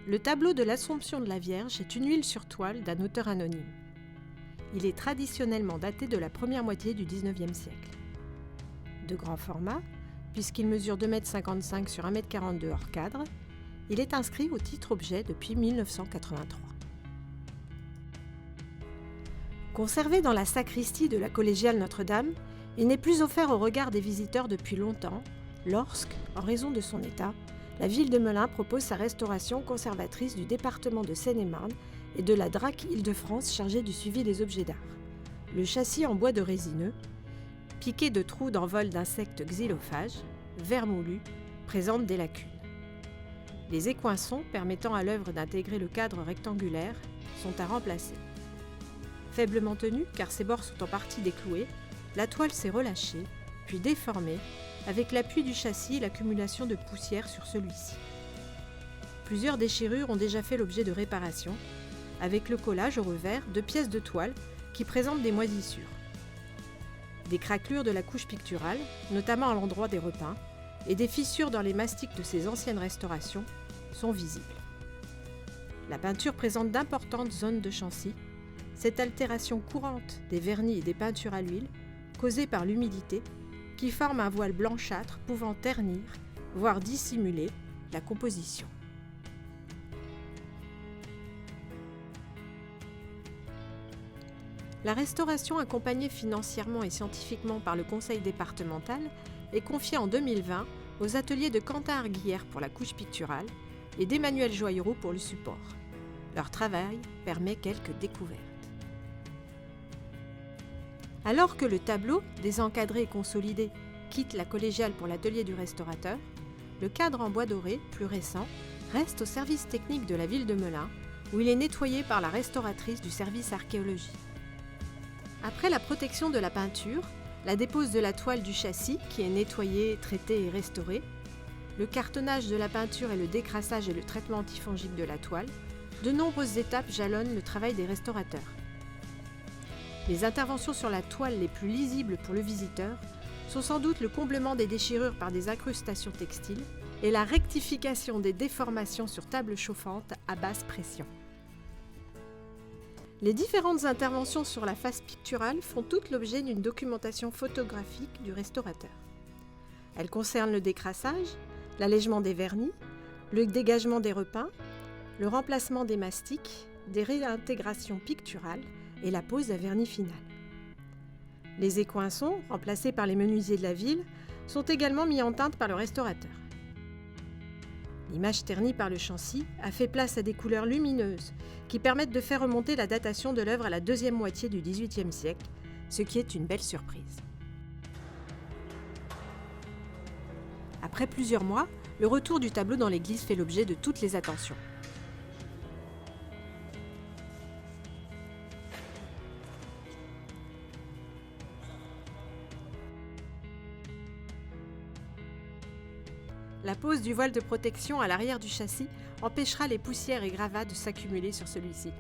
Le tableau de l'Assomption de la Vierge est une huile sur toile d'un auteur anonyme. Il est traditionnellement daté de la première moitié du XIXe siècle. De grand format, puisqu'il mesure 2,55 m sur 1,42 m hors cadre, il est inscrit au titre objet depuis 1983. Conservé dans la sacristie de la collégiale Notre-Dame, il n'est plus offert au regard des visiteurs depuis longtemps, lorsque, en raison de son état, la ville de Melun propose sa restauration conservatrice du département de Seine-et-Marne et de la DRAC Île-de-France chargée du suivi des objets d'art. Le châssis en bois de résineux, piqué de trous dans vol d'insectes xylophages, vermoulus, présente des lacunes. Les écoinçons permettant à l'œuvre d'intégrer le cadre rectangulaire sont à remplacer. Faiblement tenue, car ses bords sont en partie décloués, la toile s'est relâchée, puis déformée, avec l'appui du châssis et l'accumulation de poussière sur celui-ci. Plusieurs déchirures ont déjà fait l'objet de réparations, avec le collage au revers de pièces de toile qui présentent des moisissures. Des craquelures de la couche picturale, notamment à l'endroit des repeints, et des fissures dans les mastiques de ces anciennes restaurations sont visibles. La peinture présente d'importantes zones de chancis. Cette altération courante des vernis et des peintures à l'huile, causée par l'humidité, qui forme un voile blanchâtre pouvant ternir, voire dissimuler, la composition. La restauration accompagnée financièrement et scientifiquement par le conseil départemental est confiée en 2020 aux ateliers de Quentin Arguillère pour la couche picturale et d'Emmanuel Joyeroux pour le support. Leur travail permet quelques découvertes. Alors que le tableau, désencadré et consolidé, quitte la collégiale pour l'atelier du restaurateur, le cadre en bois doré, plus récent, reste au service technique de la ville de Melun, où il est nettoyé par la restauratrice du service archéologie. Après la protection de la peinture, la dépose de la toile du châssis, qui est nettoyée, traitée et restaurée, le cartonnage de la peinture et le décrassage et le traitement antifongique de la toile, de nombreuses étapes jalonnent le travail des restaurateurs. Les interventions sur la toile les plus lisibles pour le visiteur sont sans doute le comblement des déchirures par des incrustations textiles et la rectification des déformations sur table chauffante à basse pression. Les différentes interventions sur la face picturale font toutes l'objet d'une documentation photographique du restaurateur. Elles concernent le décrassage, l'allègement des vernis, le dégagement des repeints, le remplacement des mastiques, des réintégrations picturales et la pose à vernis final. Les écoinçons, remplacés par les menuisiers de la ville, sont également mis en teinte par le restaurateur. L'image ternie par le châssis a fait place à des couleurs lumineuses qui permettent de faire remonter la datation de l'œuvre à la deuxième moitié du XVIIIe siècle, ce qui est une belle surprise. Après plusieurs mois, le retour du tableau dans l'église fait l'objet de toutes les attentions. La pose du voile de protection à l'arrière du châssis empêchera les poussières et gravats de s'accumuler sur celui-ci.